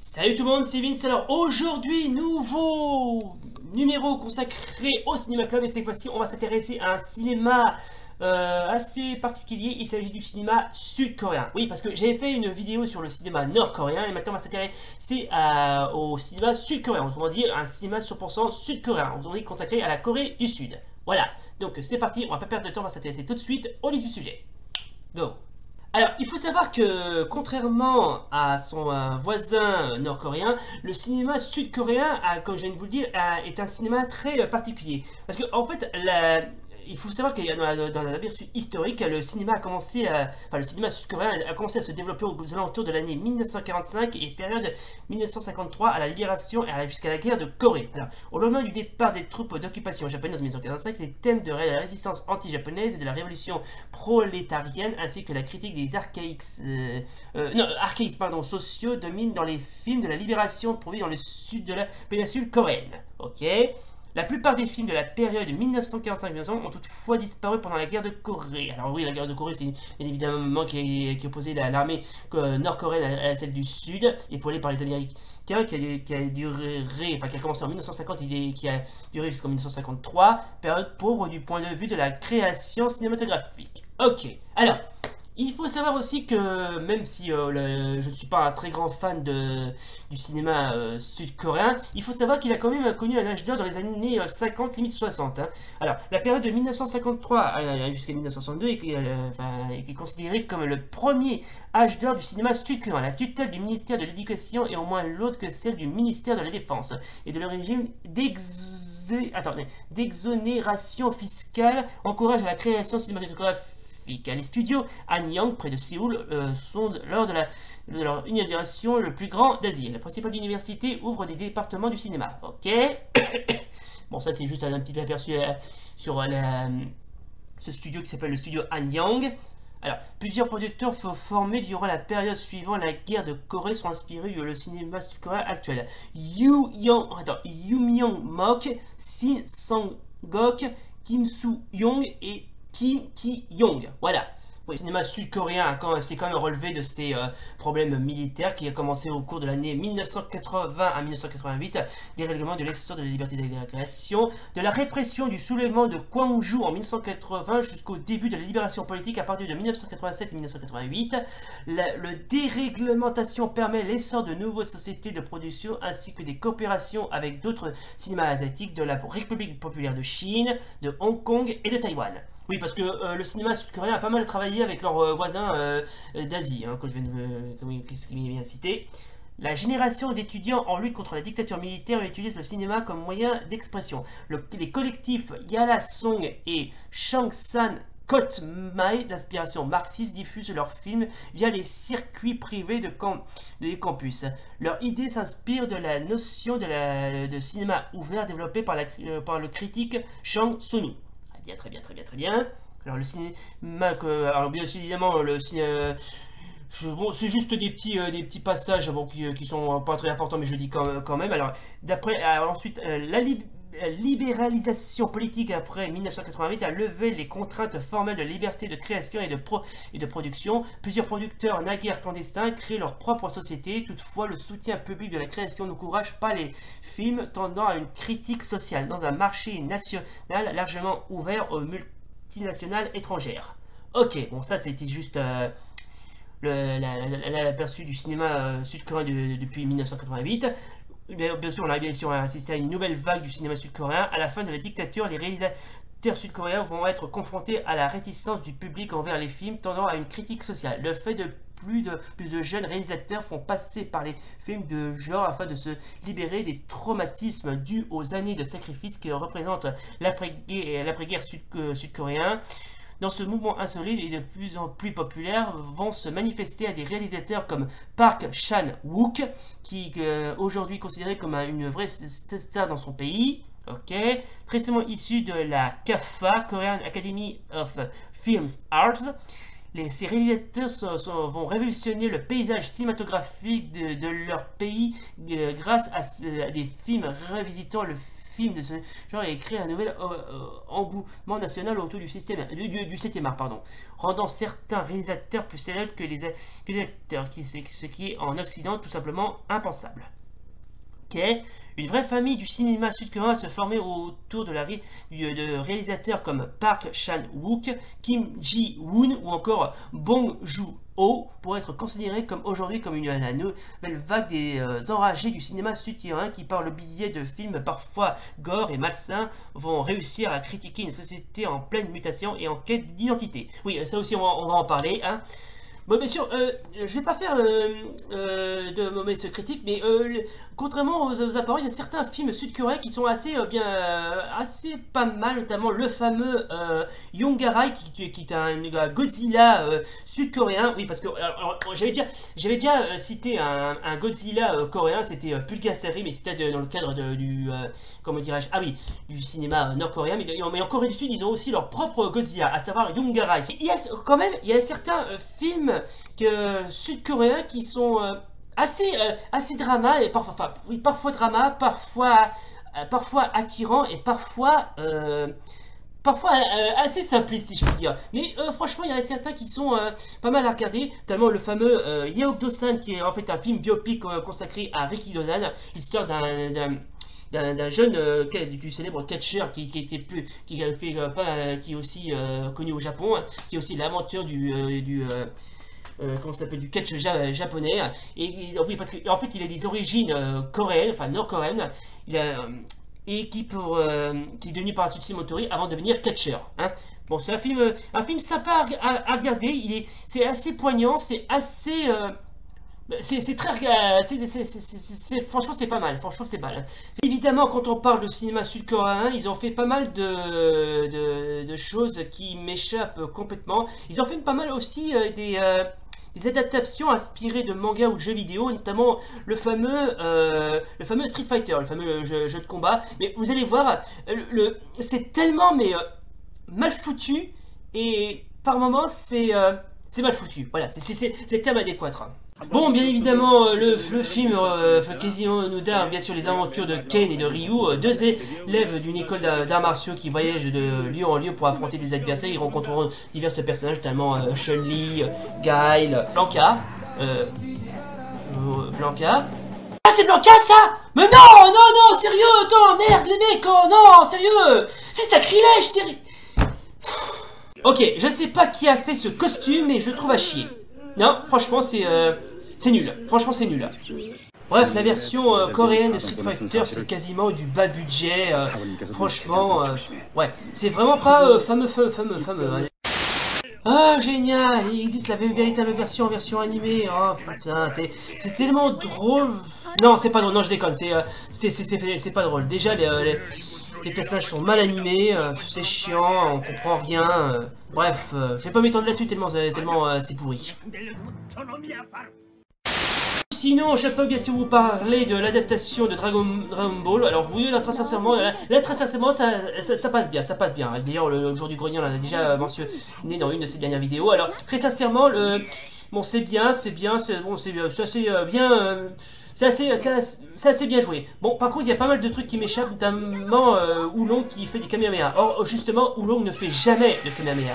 Salut tout le monde, c'est Vince. Alors aujourd'hui, nouveau numéro consacré au Cinéma Club et cette fois-ci, on va s'intéresser à un cinéma assez particulier. Il s'agit du cinéma sud-coréen. Oui, parce que j'avais fait une vidéo sur le cinéma nord-coréen et maintenant on va s'intéresser au cinéma sud-coréen. Autrement dit, un cinéma 100% sud-coréen, autrement dit consacré à la Corée du Sud. Voilà, donc c'est parti, on va pas perdre de temps, on va s'intéresser tout de suite au livre du sujet. Go! Alors, il faut savoir que, contrairement à son voisin nord-coréen, le cinéma sud-coréen, comme je viens de vous le dire, est un cinéma très particulier. Parce que, en fait, il faut savoir qu'il y a dans la période historique, le cinéma a commencé le cinéma sud-coréen a commencé à se développer aux alentours de l'année 1945 et période 1953 à la libération et jusqu'à la guerre de Corée. Alors, au lendemain du départ des troupes d'occupation japonaises en 1945, les thèmes de la résistance anti-japonaise et de la révolution prolétarienne ainsi que la critique des archaïsmes sociaux dominent dans les films de la libération produits dans le sud de la péninsule coréenne. Ok. La plupart des films de la période 1945-1960 ont toutefois disparu pendant la guerre de Corée. Alors oui, la guerre de Corée, c'est bien évidemment qui opposait l'armée nord-coréenne à celle du Sud, épaulée par les Américains, qui a commencé en 1950 et qui a duré jusqu'en 1953, période pauvre du point de vue de la création cinématographique. Ok, alors... Il faut savoir aussi que même si je ne suis pas un très grand fan du cinéma sud-coréen, il faut savoir qu'il a quand même connu un âge d'or dans les années 50, limite 60. Hein. Alors, la période de 1953 jusqu'à 1962 est considérée comme le premier âge d'or du cinéma sud-coréen. La tutelle du ministère de l'Éducation est au moins l'autre que celle du ministère de la Défense et de le régime d'exonération fiscale encourage à la création cinématographique. Les studios Anyang, près de Séoul, sont lors de leur inauguration le plus grand d'Asie. La principale université ouvre des départements du cinéma. Ok. Bon, ça c'est juste un petit aperçu sur ce studio qui s'appelle le studio Anyang. Alors, plusieurs producteurs formés durant la période suivant la guerre de Corée sont inspirés du cinéma sud-coréen actuel. Yoo Myung-mok, Shin Sang-gok, Kim Soo-young et Kim Ki-young. Voilà. Oui, le cinéma sud-coréen s'est quand même relevé de ces problèmes militaires qui a commencé au cours de l'année 1980 à 1988, des règlements de l'essor de la liberté de la création, de la répression du soulèvement de Gwangju en 1980 jusqu'au début de la libération politique à partir de 1987 et 1988. La déréglementation permet l'essor de nouvelles sociétés de production ainsi que des coopérations avec d'autres cinémas asiatiques de la République populaire de Chine, de Hong Kong et de Taïwan. Oui, parce que le cinéma sud-coréen a pas mal travaillé avec leurs voisins d'Asie, hein, que je viens de citer. La génération d'étudiants en lutte contre la dictature militaire utilise le cinéma comme moyen d'expression. Les collectifs Yala Song et Changsan Kotmae d'inspiration marxiste diffusent leurs films via les circuits privés des campus. Leur idée s'inspire de la notion de cinéma ouvert développée par le critique Chang Sonu. Très bien. Alors le cinéma, alors bien évidemment le cinéma, bon, c'est juste des petits passages bon, qui sont pas très importants, mais je dis quand même. Alors ensuite la libéralisation politique après 1988 a levé les contraintes formelles de liberté de création et de production. Plusieurs producteurs naguère clandestins créent leur propre société. Toutefois, le soutien public de la création n'encourage pas les films tendant à une critique sociale dans un marché national largement ouvert aux multinationales étrangères. Ok, bon ça c'était juste l'aperçu du cinéma sud-coréen depuis 1988. Bien sûr, on a bien sûr assisté à une nouvelle vague du cinéma sud-coréen. À la fin de la dictature, les réalisateurs sud-coréens vont être confrontés à la réticence du public envers les films tendant à une critique sociale. Le fait de plus de jeunes réalisateurs font passer par les films de genre afin de se libérer des traumatismes dus aux années de sacrifice que représente l'après-guerre sud-coréen. Dans ce mouvement insolite et de plus en plus populaire vont se manifester à des réalisateurs comme Park Chan-wook, qui est aujourd'hui considéré comme une vraie star dans son pays. Ok, très souvent issu de la CAFA, Korean Academy of Film Arts. Ces réalisateurs vont révolutionner le paysage cinématographique de leur pays grâce à des films revisitant le film de ce genre et créer un nouvel engouement national autour du système du 7e art, pardon, rendant certains réalisateurs plus célèbres que les acteurs, ce qui est en Occident tout simplement impensable. Ok. Une vraie famille du cinéma sud-coréen se formait autour de réalisateurs comme Park Chan-wook, Kim Ji-woon ou encore Bong Joon-ho pour être considérés comme aujourd'hui comme la nouvelle vague des enragés du cinéma sud-coréen qui par le biais de films parfois gore et malsains vont réussir à critiquer une société en pleine mutation et en quête d'identité. Oui, ça aussi on va en parler, hein. Bon, bien sûr, je vais pas faire de mauvaises critiques, mais contrairement aux apparences, il y a certains films sud-coréens qui sont assez assez pas mal, notamment le fameux Yongarai, qui est un Godzilla sud-coréen. Oui, parce que j'avais déjà cité un Godzilla coréen, c'était Pulgasari, mais c'était dans le cadre du comment dirais-je, ah oui, du cinéma nord-coréen, mais en Corée du Sud, ils ont aussi leur propre Godzilla, à savoir Yongarai. Il y a certains films sud-coréens qui sont assez drama et parfois drama, parfois attirant et parfois assez simpliste si je puis dire. Mais franchement il y en a certains qui sont pas mal à regarder, notamment le fameux Yeokdo-san qui est en fait un film biopic consacré à Riki Dozan, l'histoire d'un jeune du célèbre catcheur qui est aussi connu au Japon, qui est aussi l'aventure comment ça s'appelle, du catch japonais, oui, parce qu'en fait il a des origines coréennes, enfin nord-coréennes, et qui est devenu par la suite motori avant de devenir catcheur, hein. Bon, c'est un film sympa à regarder, c'est assez poignant, c'est assez franchement c'est pas mal, franchement c'est mal. Évidemment quand on parle de cinéma sud-coréen, ils ont fait pas mal de choses qui m'échappent complètement. Ils ont fait pas mal aussi des adaptations inspirées de mangas ou de jeux vidéo, notamment le fameux Street Fighter, le fameux jeu de combat. Mais vous allez voir, c'est tellement mal foutu et par moments c'est mal foutu. Voilà, c'est le terme adéquat. Bon, bien évidemment, le film quasiment nous donne bien sûr les aventures de Ken et de Ryu, deux élèves d'une école d'arts martiaux qui voyagent de lieu en lieu pour affronter des adversaires. Ils rencontreront divers personnages, notamment Chun-Li, Guile, Blanca. Blanca. Ah, c'est Blanca ça! Mais non, sérieux, attends, merde, les mecs, oh non, sérieux! C'est sacrilège, sérieux! Ok, je ne sais pas qui a fait ce costume, mais je le trouve à chier. Non, franchement, c'est nul. Franchement, c'est nul. Bref, la version coréenne de Street Fighter, c'est quasiment du bas budget. Franchement, ouais, c'est vraiment pas fameux. Ah, génial, il existe la véritable version animée. Oh putain, c'est tellement drôle. Non, c'est pas drôle, non, je déconne, c'est pas drôle. Déjà, les personnages sont mal animés, c'est chiant, on comprend rien. Bref, je vais pas m'étendre là-dessus tellement c'est pourri. Sinon, je peux bien sûr vous parler de l'adaptation de Dragon Ball. Alors oui, là très sincèrement, ça passe bien, D'ailleurs, le jour du grenier, on l'a déjà mentionné dans une de ses dernières vidéos. Alors très sincèrement, bon, c'est assez bien. C'est assez bien joué. Bon, par contre, il y a pas mal de trucs qui m'échappent, notamment Oolong qui fait des Kamehameha. Or, justement, Oolong ne fait jamais de Kamehameha.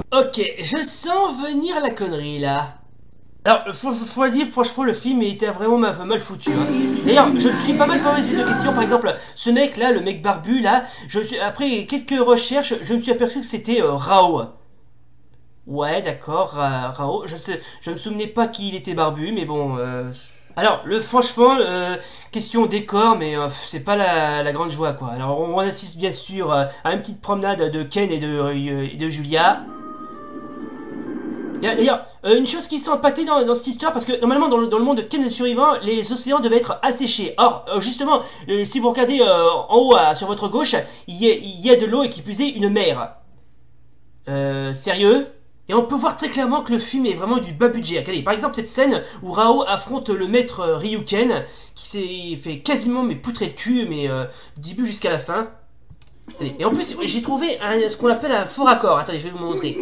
Ok, je sens venir la connerie là. Alors, faut le dire, franchement, le film était vraiment mal foutu. Hein. D'ailleurs, je me suis pas mal posé de questions. Par exemple, ce mec là, le mec barbu là, après quelques recherches, je me suis aperçu que c'était Rao. Ouais, d'accord, Rao. Je me souvenais pas qu'il était barbu, mais bon. Alors, franchement, question décor, mais c'est pas la grande joie quoi. Alors, on assiste bien sûr à une petite promenade de Ken et de Julia. D'ailleurs, une chose qui sent pâté dans cette histoire, parce que normalement dans le monde de Ken le survivant, les océans devaient être asséchés. Or, justement, si vous regardez en haut sur votre gauche, il y a de l'eau et qui plus est une mer. Sérieux? Et on peut voir très clairement que le film est vraiment du bas budget. Regardez, par exemple cette scène où Rao affronte le maître Ryuken, qui s'est fait quasiment poutrer de cul, du début jusqu'à la fin. Attendez. Et en plus, j'ai trouvé ce qu'on appelle un faux raccord. Attendez, je vais vous montrer.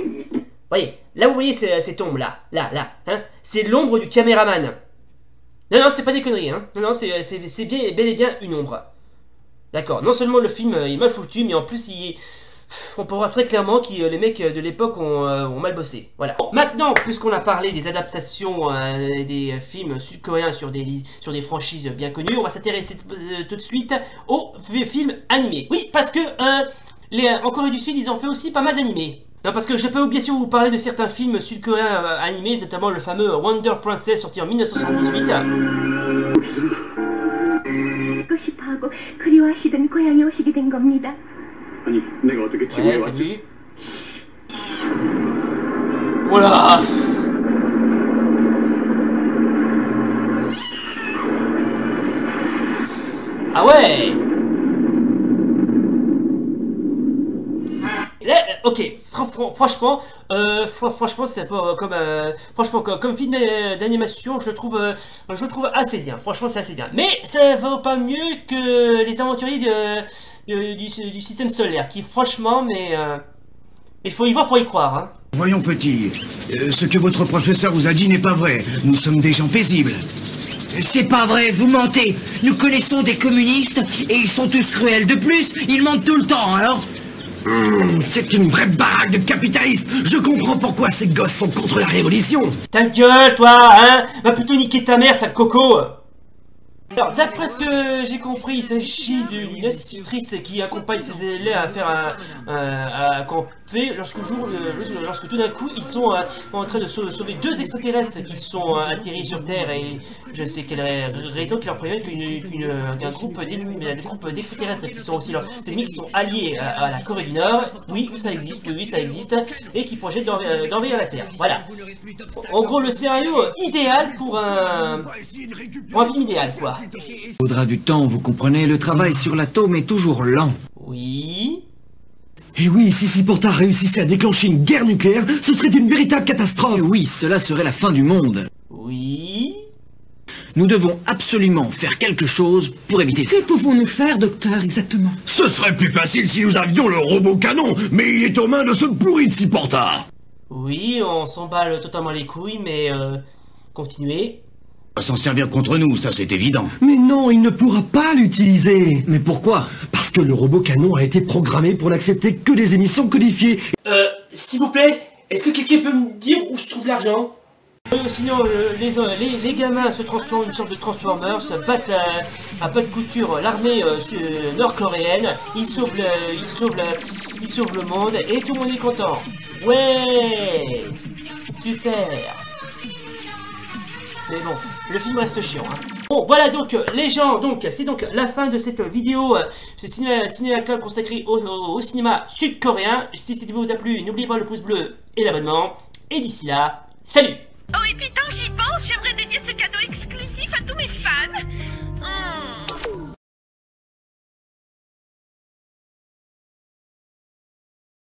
Voyez, là vous voyez ces tombes là, hein, c'est l'ombre du caméraman. Non, c'est pas des conneries, hein. Non, c'est bel et bien une ombre. D'accord, non seulement le film est mal foutu, mais en plus on peut voir très clairement que les mecs de l'époque ont mal bossé. Voilà. Bon, maintenant, puisqu'on a parlé des adaptations des films sud-coréens sur des franchises bien connues, on va s'intéresser tout de suite aux films animés. Oui, parce que en Corée du Sud, ils ont fait aussi pas mal d'animés. Non, parce que je peux bien sûr vous parler de certains films sud-coréens animés, notamment le fameux Wonder Princess sorti en 1978. Ouais, salut. Voilà. Ah ouais. Là, ok, franchement, c'est pas comme film d'animation, je le trouve assez bien. Franchement, c'est assez bien. Mais ça vaut pas mieux que les aventuriers du système solaire, qui franchement, il faut y voir pour y croire. Hein. Voyons petit, ce que votre professeur vous a dit n'est pas vrai. Nous sommes des gens paisibles. C'est pas vrai, vous mentez. Nous connaissons des communistes et ils sont tous cruels. De plus, ils mentent tout le temps, alors. C'est une vraie baraque de capitalistes. Je comprends pourquoi ces gosses sont contre la révolution. Ta gueule, toi, hein. Va plutôt niquer ta mère, sale coco. Alors, d'après ce que j'ai compris, il s'agit d'une institutrice qui accompagne ses élèves à faire à camper lorsque tout d'un coup ils sont en train de sauver deux extraterrestres qui sont atterris sur Terre et je ne sais quelle raison qui leur prévient qu'un groupe d'extraterrestres qui sont aussi leurs ennemis, qui sont alliés à la Corée du Nord, oui ça existe, et qui projettent d'envahir la Terre. Voilà. En gros le scénario idéal pour un film idéal quoi. Faudra du temps, vous comprenez, le travail sur l'atome est toujours lent. Oui. Et oui, si Porta réussissait à déclencher une guerre nucléaire, ce serait une véritable catastrophe. Et oui, cela serait la fin du monde. Oui. Nous devons absolument faire quelque chose pour éviter ça. Que pouvons-nous faire, docteur, exactement? Ce serait plus facile si nous avions le robot canon, mais il est aux mains de ce pourri de Porta. Oui, on s'emballe totalement les couilles, mais continuez. S'en servir contre nous, ça c'est évident. Mais non, il ne pourra pas l'utiliser. Mais pourquoi? Parce que le robot canon a été programmé pour n'accepter que des émissions codifiées. S'il vous plaît, est-ce que quelqu'un peut me dire où se trouve l'argent? Sinon, les gamins se transforment en une sorte de Transformers, se battent à pas de couture l'armée nord-coréenne, ils sauvent le monde et tout le monde est content. Ouais, super. Mais bon, le film reste chiant. Hein. Bon, voilà donc les gens, c'est donc la fin de cette vidéo, ce Cinéma Club consacré au cinéma sud-coréen. Si cette vidéo vous a plu, n'oubliez pas le pouce bleu et l'abonnement. Et d'ici là, salut! Oh et puis tant que j'y pense, j'aimerais dédier ce cadeau